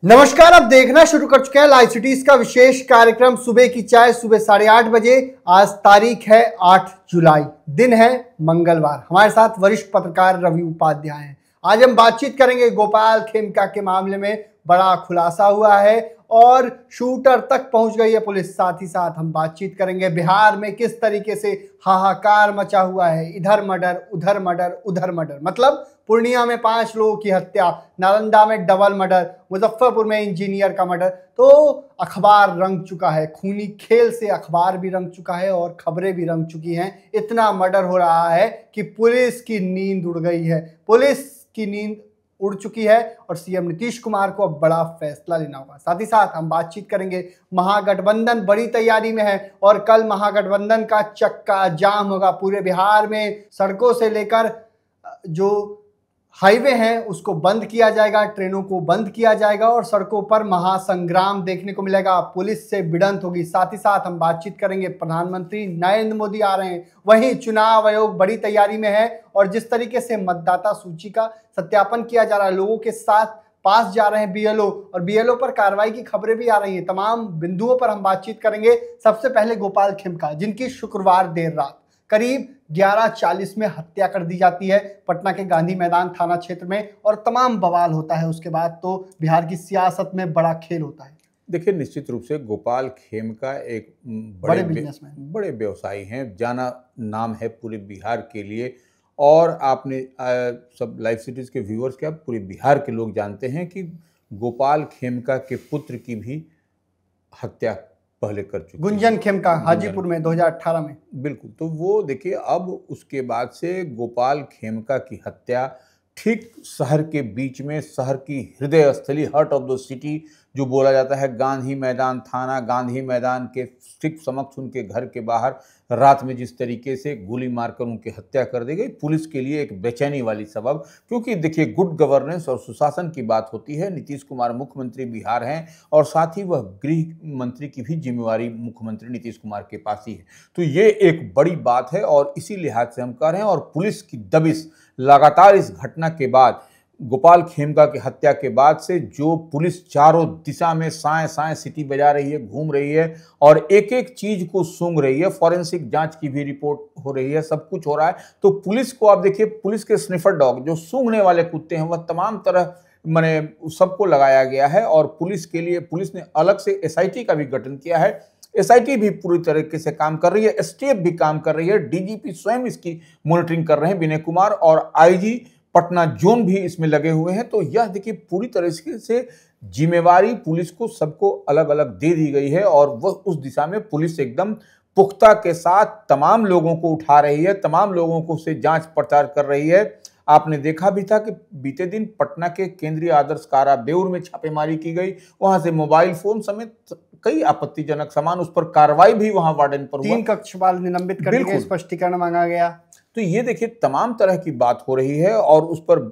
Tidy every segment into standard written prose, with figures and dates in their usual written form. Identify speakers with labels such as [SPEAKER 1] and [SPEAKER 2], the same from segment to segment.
[SPEAKER 1] नमस्कार, आप देखना शुरू कर चुके हैं लाइव सिटीज का विशेष कार्यक्रम सुबह की चाय सुबह 8:30 बजे। आज तारीख है 8 जुलाई, दिन है मंगलवार। हमारे साथ वरिष्ठ पत्रकार रवि उपाध्याय हैं। आज हम बातचीत करेंगे गोपाल खेमका के मामले में बड़ा खुलासा हुआ है और शूटर तक पहुंच गई है पुलिस। साथ ही साथ हम बातचीत करेंगे बिहार में किस तरीके से हाहाकार मचा हुआ है, इधर मर्डर उधर मर्डर उधर मर्डर। मतलब पूर्णिया में 5 लोगों की हत्या, नालंदा में डबल मर्डर, मुजफ्फरपुर में इंजीनियर का मर्डर। तो अखबार रंग चुका है, खूनी खेल से अखबार भी रंग चुका है और खबरें भी रंग चुकी हैं। इतना मर्डर हो रहा है कि पुलिस की नींद उड़ गई है, पुलिस की नींद उड़ चुकी है और सीएम नीतीश कुमार को अब बड़ा फैसला लेना होगा। साथ ही साथ हम बातचीत करेंगे, महागठबंधन बड़ी तैयारी में है और कल महागठबंधन का चक्का जाम होगा। पूरे बिहार में सड़कों से लेकर जो हाईवे हैं उसको बंद किया जाएगा, ट्रेनों को बंद किया जाएगा और सड़कों पर महासंग्राम देखने को मिलेगा। पुलिस से भिड़ंत होगी। साथ ही साथ हम बातचीत करेंगे, प्रधानमंत्री नरेंद्र मोदी आ रहे हैं, वहीं चुनाव आयोग बड़ी तैयारी में है और जिस तरीके से मतदाता सूची का सत्यापन किया जा रहा है, लोगों के साथ पास जा रहे हैं बीएलओ और बीएलओ पर कार्रवाई की खबरें भी आ रही हैं। तमाम बिंदुओं पर हम बातचीत करेंगे। सबसे पहले गोपाल खेमका, जिनकी शुक्रवार देर रात करीब 11:40 में हत्या कर दी जाती है पटना के गांधी मैदान थाना क्षेत्र में और तमाम बवाल होता है। उसके बाद तो बिहार की सियासत में बड़ा खेल होता है।
[SPEAKER 2] देखिए, निश्चित रूप से गोपाल खेमका एक
[SPEAKER 1] बड़े बिजनेसमैन,
[SPEAKER 2] बड़े व्यवसायी हैं, जाना नाम है पूरे बिहार के लिए। और आपने सब लाइव सिटीज के व्यूअर्स क्या, पूरे बिहार के लोग जानते हैं कि गोपाल खेमका के पुत्र की भी हत्या पहले कर चुके
[SPEAKER 1] गुंजन खेमका हाजीपुर में 2018 में।
[SPEAKER 2] बिल्कुल। तो वो देखिए, अब उसके बाद से गोपाल खेमका की हत्या ठीक शहर के बीच में, शहर की हृदय स्थली, हार्ट ऑफ द सिटी जो बोला जाता है, गांधी मैदान थाना, गांधी मैदान के ठीक समक्ष उनके घर के बाहर रात में जिस तरीके से गोली मारकर उनकी हत्या कर दी गई, पुलिस के लिए एक बेचैनी वाली सबब। क्योंकि देखिए, गुड गवर्नेंस और सुशासन की बात होती है। नीतीश कुमार मुख्यमंत्री बिहार हैं और साथ ही वह गृह मंत्री की भी जिम्मेवारी मुख्यमंत्री नीतीश कुमार के पास ही है। तो ये एक बड़ी बात है और इसी लिहाज से हम कह रहे हैं। और पुलिस की दबिश लगातार इस घटना के बाद, गोपाल खेमका की हत्या के बाद से जो पुलिस चारों दिशा में साए साए सिटी बजा रही है, घूम रही है और एक एक चीज को सूंघ रही है। फॉरेंसिक जांच की भी रिपोर्ट हो रही है, सब कुछ हो रहा है। तो पुलिस को आप देखिए, पुलिस के स्निफर डॉग जो सूंघने वाले कुत्ते हैं, वह तमाम तरह माने सबको लगाया गया है। और पुलिस के लिए पुलिस ने अलग से एसआईटी का भी गठन किया है। एसआईटी भी पूरी तरीके से काम कर रही है, एसटीएफ भी काम कर रही है, डीजीपी स्वयं इसकी मॉनिटरिंग कर रहे हैं विनय कुमार, और आईजी पटना जोन भी इसमें लगे हुए हैं। तो यह देखिए, पूरी तरीके से जिम्मेवारी पुलिस को सबको अलग अलग दे दी गई है और वह उस दिशा में पुलिस एकदम पुख्ता के साथ तमाम लोगों को उठा रही है, तमाम लोगों को से जांच पड़ताल कर रही है। आपने देखा भी था कि बीते दिन पटना के केंद्रीय आदर्श कारा बेउर में छापेमारी की गई, वहां से मोबाइल फोन समेत कई आपत्तिजनक सामान, उस पर कार्रवाई भी वहां वार्डन पर हुआ।
[SPEAKER 1] 3 कक्षपाल निलंबित कर दिए, स्पष्टीकरण मांगा गया।
[SPEAKER 2] तो ये देखिए, तमाम तरह की बात हो रही है और उस पर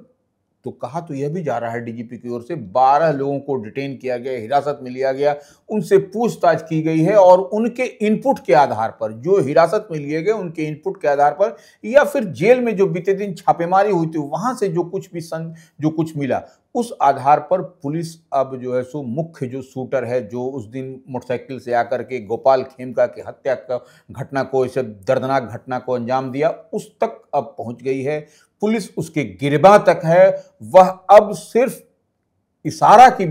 [SPEAKER 2] तो कहा तो यह भी जा रहा है डीजीपी की ओर से 12 लोगों को डिटेन किया गया, हिरासत में लिया गया, उनसे पूछताछ की गई है और उनके इनपुट के आधार पर, जो हिरासत में लिए गए उनके इनपुट के आधार पर, या फिर जेल में जो बीते दिन छापेमारी हुई थी वहां से जो कुछ मिला, उस आधार पर पुलिस अब जो है सो मुख्य जो शूटर है, जो उस दिन मोटरसाइकिल से आकर के गोपाल खेमका की हत्या का घटना को, इसे दर्दनाक घटना को अंजाम दिया, उस तक अब पहुंच गई है। पुलिस उसके गिरबान तक है। वह अब सिर्फ इशारे की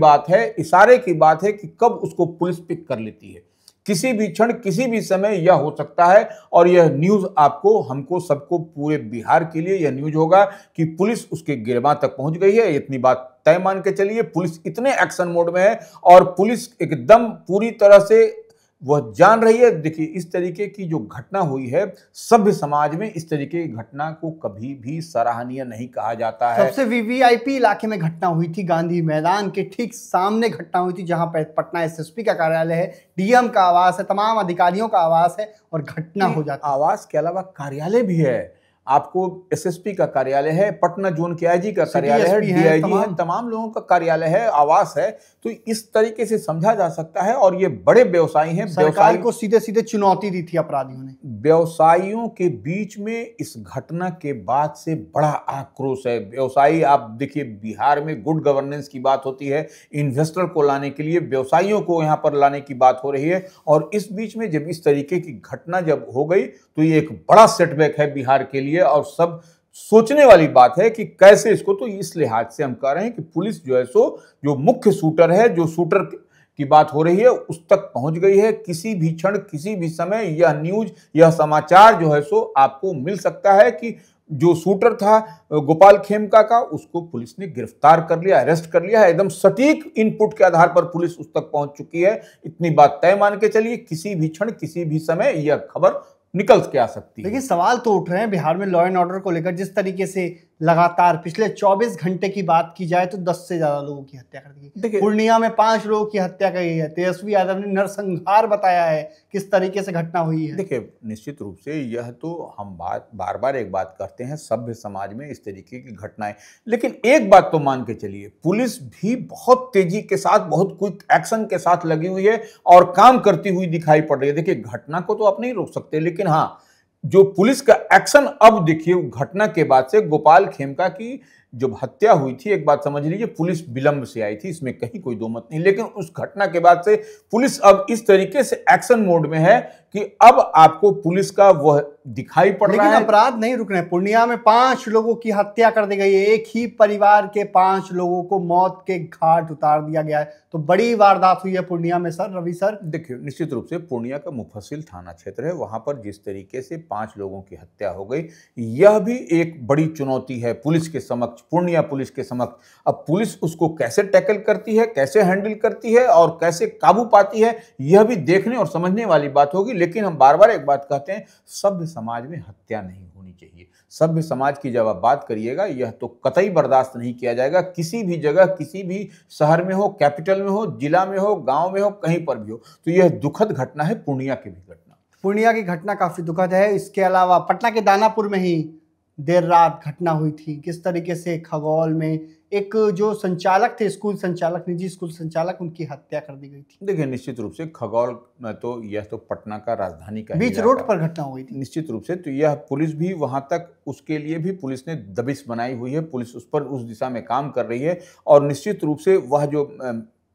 [SPEAKER 2] बात है कि कब उसको पुलिस पिक कर लेती है। किसी भी क्षण, किसी भी समय यह हो सकता है और यह न्यूज आपको, हमको, सबको, पूरे बिहार के लिए यह न्यूज होगा कि पुलिस उसके गिरबान तक पहुंच गई है। इतनी बात तय मान के चलिए। पुलिस इतने एक्शन मोड में है और पुलिस एकदम पूरी तरह से वह जान रही है। देखिए, इस तरीके की जो घटना हुई है, सभ्य समाज में इस तरीके की घटना को कभी भी सराहनीय नहीं कहा जाता है।
[SPEAKER 1] सबसे वीवीआईपी इलाके में घटना हुई थी, गांधी मैदान के ठीक सामने घटना हुई थी, जहां पर पटना एसएसपी का कार्यालय है, डीएम का आवास है, तमाम अधिकारियों का आवास है और घटना हो जाती है।
[SPEAKER 2] आवास के अलावा कार्यालय भी है। आपको एसएसपी का कार्यालय है, पटना जोन के आईजी का कार्यालय है, डीआईजी है, तमाम लोगों का कार्यालय है, आवास है। तो इस तरीके से समझा जा सकता है। और ये बड़े व्यवसायी हैं,
[SPEAKER 1] सरकार को सीधे सीधे चुनौती दी थी अपराधियों ने।
[SPEAKER 2] व्यवसायियों के बीच में इस घटना के बाद से बड़ा आक्रोश है। व्यवसायी, आप देखिए बिहार में गुड गवर्नेंस की बात होती है, इन्वेस्टर को लाने के लिए, व्यवसायियों को यहां पर लाने की बात हो रही है। और इस बीच में जब इस तरीके की घटना जब हो गई तो ये एक बड़ा सेटबैक है बिहार के लिए। और सब सोचने वाली बात है कि कैसे इसको, तो इस लिहाज से हम कह रहे हैं कि पुलिस जो है सो, जो मुख्य शूटर है, जो शूटर की बात हो रही है, उस तक पहुंच गई है। किसी भी क्षण, किसी भी समय यह न्यूज, यह समाचार जो है सो आपको मिल सकता है कि जो शूटर था गोपाल खेमका का, उसको पुलिस ने गिरफ्तार कर लिया, अरेस्ट कर लिया है। एकदम सटीक इनपुट के आधार पर पुलिस उस तक पहुंच चुकी है। इतनी बात तय मान के चलिए, किसी भी क्षण, किसी भी समय यह खबर निकल के आ सकती है।
[SPEAKER 1] लेकिन सवाल तो उठ रहे हैं बिहार में लॉ एंड ऑर्डर को लेकर। जिस तरीके से लगातार पिछले 24 घंटे की बात की जाए तो 10 से ज्यादा लोगों की हत्या कर दी गई। पूर्णिया में 5 लोगों की हत्या की है। तेजस्वी यादव ने नरसंहार बताया है किस तरीके से घटना हुई है।
[SPEAKER 2] देखिए, निश्चित रूप से यह तो हम बार बार एक बात करते हैं, सभ्य समाज में इस तरीके की घटनाएं। लेकिन एक बात तो मान के चलिए, पुलिस भी बहुत तेजी के साथ, बहुत क्विक एक्शन के साथ लगी हुई है और काम करती हुई दिखाई पड़ रही है। देखिए, घटना को तो आप नहीं रोक सकते, लेकिन हाँ, जो पुलिस का एक्शन अब देखिए, घटना के बाद से गोपाल खेमका की जब हत्या हुई थी, एक बात समझ लीजिए, पुलिस विलंब से आई थी, इसमें कहीं कोई दो मत नहीं। लेकिन उस घटना के बाद से पुलिस अब इस तरीके से एक्शन मोड में है कि अब आपको पुलिस का वह दिखाई पड़ रहा है।
[SPEAKER 1] लेकिन अपराध नहीं रुक रहे। पूर्णिया में 5 लोगों की हत्या कर दी गई है। एक ही परिवार के 5 लोगों को मौत के घाट उतार दिया गया है। तो बड़ी वारदात हुई है पूर्णिया में सर, रवि सर।
[SPEAKER 2] देखिए, निश्चित रूप से पूर्णिया का मुफस्सिल थाना क्षेत्र है, वहां पर जिस तरीके से 5 लोगों की हत्या हो गई, यह भी एक बड़ी चुनौती है पुलिस के समक्ष, पूर्णिया पुलिस के समक्ष। अब पुलिस उसको कैसे टैकल करती है, कैसे हैंडल करती है और कैसे काबू पाती है, यह भी देखने और समझने वाली बात होगी। लेकिन हम बार बार एक बात कहते हैं, सभ्य समाज में हत्या नहीं होनी चाहिए। सभ्य समाज की जब आप बात करिएगा, यह तो कतई बर्दाश्त नहीं किया जाएगा। किसी भी जगह, किसी भी शहर में हो, कैपिटल में हो, जिला में हो, गांव में हो, कहीं पर भी हो। तो यह दुखद घटना है, पूर्णिया की भी घटना।
[SPEAKER 1] पूर्णिया की घटना काफी दुखद है। इसके अलावा पटना के दानापुर में ही देर रात घटना हुई थी। किस तरीके से खगौल में एक जो संचालक थे, स्कूल संचालक, निजी स्कूल संचालक, उनकी हत्या कर दी गई थी।
[SPEAKER 2] देखिए, निश्चित रूप से खगौल में तो यह तो पटना का राजधानी का
[SPEAKER 1] बीच रोड पर घटना हुई थी।
[SPEAKER 2] निश्चित रूप से तो यह पुलिस भी वहां तक, उसके लिए भी पुलिस ने दबिश बनाई हुई है। पुलिस उस पर, उस दिशा में काम कर रही है। और निश्चित रूप से वह जो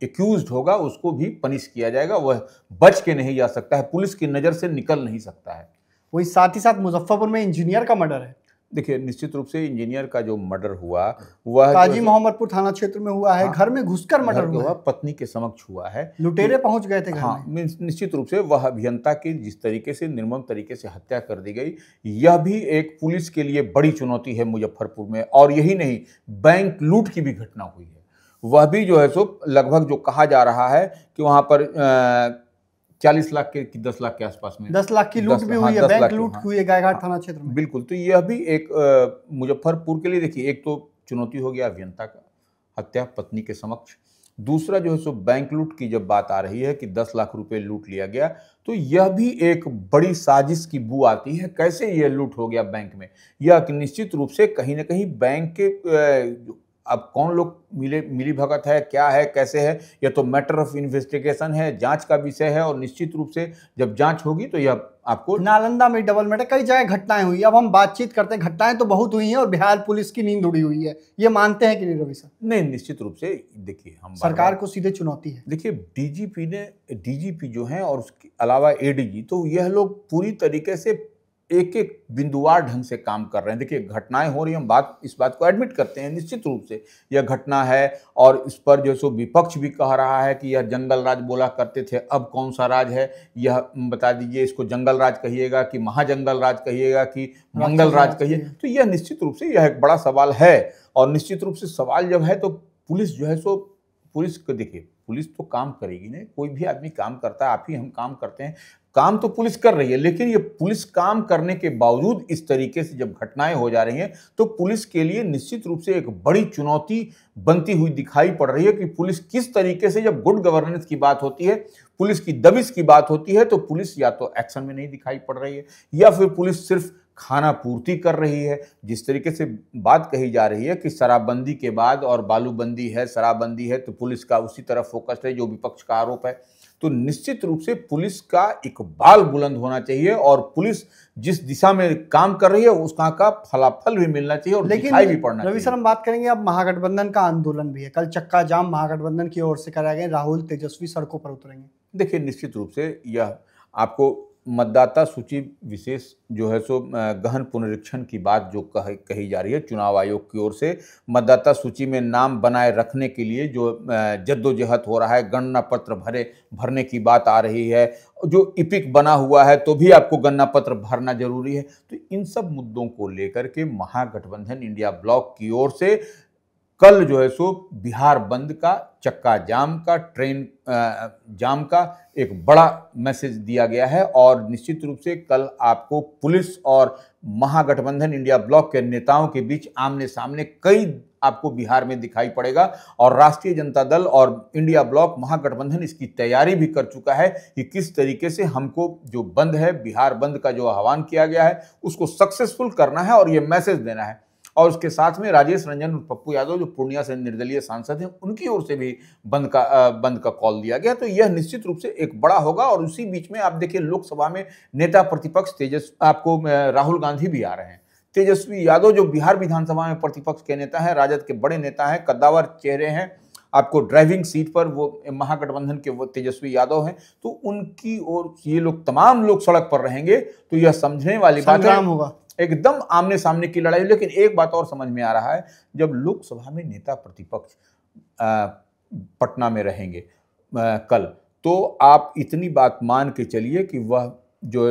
[SPEAKER 2] एक्यूज्ड होगा उसको भी पनिश किया जाएगा। वह बच के नहीं जा सकता है, पुलिस की नज़र से निकल नहीं सकता है।
[SPEAKER 1] वही साथ ही साथ मुजफ्फरपुर में इंजीनियर का मर्डर है।
[SPEAKER 2] देखिए, निश्चित रूप से इंजीनियर का जो मर्डर हुआ वह
[SPEAKER 1] काजी मोहम्मदपुर थाना क्षेत्र में हुआ है। हाँ, घर में घुसकर मर्डर हुआ,
[SPEAKER 2] पत्नी के समक्ष हुआ है।
[SPEAKER 1] लुटेरे पहुंच गए थे घर
[SPEAKER 2] हाँ,
[SPEAKER 1] में।
[SPEAKER 2] निश्चित रूप से वह अभियंता की जिस तरीके से निर्मम तरीके से हत्या कर दी गई, यह भी एक पुलिस के लिए बड़ी चुनौती है मुजफ्फरपुर में। और यही नहीं, बैंक लूट की भी घटना हुई है। वह भी जो है सो लगभग जो कहा जा रहा है कि वहां पर 40 लाख के 10 लाख के आसपास में
[SPEAKER 1] 10 लाख की लूट भी हुई है। बैंक लूट हुई है गायघाट थाना क्षेत्र में।
[SPEAKER 2] बिल्कुल। तो यह भी एक मुजफ्फरपुर के लिए, देखिए, एक तो चुनौती हो गया अभियंता का हत्या पत्नी के समक्ष। दूसरा जो है सो बैंक लूट की जब बात आ रही है कि 10 लाख रुपए लूट लिया गया, तो यह भी एक बड़ी साजिश की बू आती है। कैसे यह लूट हो गया बैंक में, यह निश्चित रूप से कहीं ना कहीं बैंक के अब कौन लोग मिली भगत है, क्या है, कैसे है, यह तो मैटर ऑफ इन्वेस्टिगेशन है, जांच का विषय है। और निश्चित रूप से जब जांच होगी तो यह आपको,
[SPEAKER 1] नालंदा में डबल मर्डर, कई जगह घटनाएं हुई। अब हम बातचीत करते हैं, घटनाएं तो बहुत हुई हैं और बिहार पुलिस की नींद उड़ी हुई है, ये मानते हैं कि नहीं रवि सर?
[SPEAKER 2] नहीं, निश्चित रूप से देखिए, हम
[SPEAKER 1] सरकार को सीधे चुनौती है।
[SPEAKER 2] देखिए, डीजीपी जो है और उसके अलावा एडीजी, तो यह लोग पूरी तरीके से एक एक बिंदुवार ढंग से काम कर रहे हैं। देखिए, घटनाएं हो रही हैं, हम इस बात को एडमिट करते हैं, निश्चित रूप से यह घटना है। और इस पर जो सो विपक्ष भी कह रहा है कि यह जंगल राज बोला करते थे, अब कौन सा राज है, यह बता दीजिए। इसको जंगल राज कहिएगा कि महाजंगल राज कहिएगा कि मंगल राज कहिए, तो यह निश्चित रूप से यह एक बड़ा सवाल है। और निश्चित रूप से सवाल जब है तो पुलिस जो है सो, पुलिस को देखिए, पुलिस तो काम करेगी नहीं। कोई भी आदमी काम करता है, आप ही हम काम करते हैं, काम तो पुलिस कर रही है। लेकिन ये पुलिस काम करने के बावजूद इस तरीके से जब घटनाएं हो जा रही हैं, तो पुलिस के लिए निश्चित रूप से एक बड़ी चुनौती बनती हुई दिखाई पड़ रही है कि पुलिस किस तरीके से, जब गुड गवर्नेंस की बात होती है, पुलिस की दबिश की बात होती है, तो पुलिस या तो एक्शन में नहीं दिखाई पड़ रही है, या फिर पुलिस सिर्फ खाना पूर्ति कर रही है। जिस तरीके से बात कही जा रही है कि शराबबंदी के बाद और बालूबंदी है, शराबबंदी है, तो पुलिस का उसी तरफ फोकस है जो विपक्ष का आरोप है। तो निश्चित रूप से पुलिस का इकबाल बुलंद होना चाहिए और पुलिस जिस दिशा में काम कर रही है उसका का फलाफल भी मिलना चाहिए और दिखाई भी पड़ना चाहिए।
[SPEAKER 1] रवि सर, हम बात करेंगे अब महागठबंधन का आंदोलन भी है। कल चक्का जाम महागठबंधन की ओर से कराया गया, राहुल तेजस्वी सड़कों पर उतरेंगे।
[SPEAKER 2] देखिए, निश्चित रूप से यह आपको मतदाता सूची विशेष जो है सो गहन पुनरीक्षण की बात जो कही जा रही है चुनाव आयोग की ओर से, मतदाता सूची में नाम बनाए रखने के लिए जो जद्दोजहद हो रहा है, गणना पत्र भरने की बात आ रही है, जो इपिक बना हुआ है तो भी आपको गणना पत्र भरना जरूरी है। तो इन सब मुद्दों को लेकर के महागठबंधन इंडिया ब्लॉक की ओर से कल जो है सो बिहार बंद का, चक्का जाम का, ट्रेन जाम का एक बड़ा मैसेज दिया गया है। और निश्चित रूप से कल आपको पुलिस और महागठबंधन इंडिया ब्लॉक के नेताओं के बीच आमने सामने कई आपको बिहार में दिखाई पड़ेगा। और राष्ट्रीय जनता दल और इंडिया ब्लॉक महागठबंधन इसकी तैयारी भी कर चुका है कि किस तरीके से हमको जो बंद है, बिहार बंद का जो आह्वान किया गया है, उसको सक्सेसफुल करना है और ये मैसेज देना है। और उसके साथ में राजेश रंजन और पप्पू यादव जो पूर्णिया से निर्दलीय सांसद हैं, उनकी ओर से भी बंद का कॉल दिया गया। तो यह निश्चित रूप से एक बड़ा होगा। और उसी बीच में आप देखिए, लोकसभा में नेता प्रतिपक्ष आपको राहुल गांधी भी आ रहे हैं। तेजस्वी यादव जो बिहार विधानसभा में प्रतिपक्ष के नेता हैं, राजद के बड़े नेता हैं, कद्दावर चेहरे हैं, आपको ड्राइविंग सीट पर वो महागठबंधन के वो तेजस्वी यादव हैं। तो उनकी ओर ये लोग तमाम लोग सड़क पर रहेंगे। तो यह समझने वाली बात है, एकदम आमने सामने की लड़ाई। लेकिन एक बात और समझ में आ रहा है, जब लोकसभा में नेता प्रतिपक्ष पटना में रहेंगे कल, तो आप इतनी बात मान के चलिए कि वह जो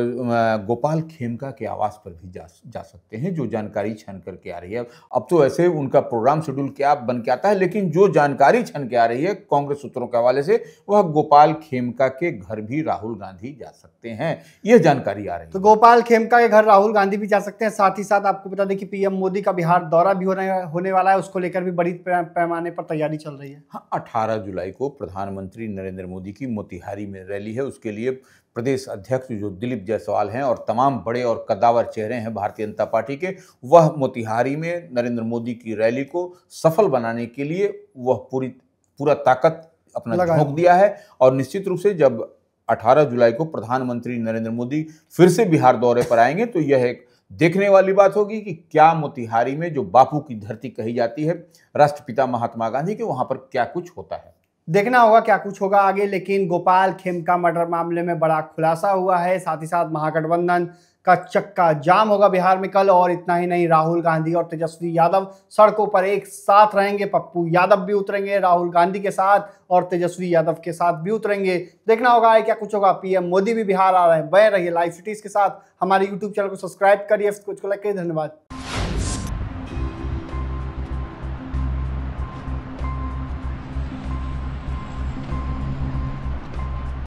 [SPEAKER 2] गोपाल खेमका के आवास पर भी जा सकते हैं, जो जानकारी छन करके आ रही है। अब तो ऐसे उनका प्रोग्राम शेड्यूल क्या बन के आता है, लेकिन जो जानकारी छन के आ रही है कांग्रेस सूत्रों के हवाले से, वह गोपाल खेमका के घर भी राहुल गांधी जा सकते हैं, यह जानकारी आ रही है।
[SPEAKER 1] तो गोपाल खेमका के घर राहुल गांधी भी जा सकते हैं। साथ ही साथ आपको बता दें कि पीएम मोदी का बिहार दौरा भी होने वाला है, उसको लेकर भी बड़ी पैमाने पर तैयारी चल रही है।
[SPEAKER 2] हाँ, 18 जुलाई को प्रधानमंत्री नरेंद्र मोदी की मोतिहारी में रैली है। उसके लिए प्रदेश अध्यक्ष जो दिलीप जायसवाल हैं और तमाम बड़े और कद्दावर चेहरे हैं भारतीय जनता पार्टी के, वह मोतिहारी में नरेंद्र मोदी की रैली को सफल बनाने के लिए वह पूरा ताकत अपना झोंक दिया है। और निश्चित रूप से जब 18 जुलाई को प्रधानमंत्री नरेंद्र मोदी फिर से बिहार दौरे पर आएंगे, तो यह एक देखने वाली बात होगी कि क्या मोतिहारी में जो बापू की धरती कही जाती है, राष्ट्रपिता महात्मा गांधी के, वहां पर क्या कुछ होता है।
[SPEAKER 1] देखना होगा क्या कुछ होगा आगे। लेकिन गोपाल खेमका मर्डर मामले में बड़ा खुलासा हुआ है। साथ ही साथ महागठबंधन का चक्का जाम होगा बिहार में कल। और इतना ही नहीं, राहुल गांधी और तेजस्वी यादव सड़कों पर एक साथ रहेंगे। पप्पू यादव भी उतरेंगे राहुल गांधी के साथ और तेजस्वी यादव के साथ भी उतरेंगे। देखना होगा क्या कुछ होगा। पीएम मोदी भी बिहार आ रहे हैं। बने रहिए लाइव सिटीज के साथ। हमारे यूट्यूब चैनल को सब्सक्राइब करिए, कुछ को लाइक करिए। धन्यवाद।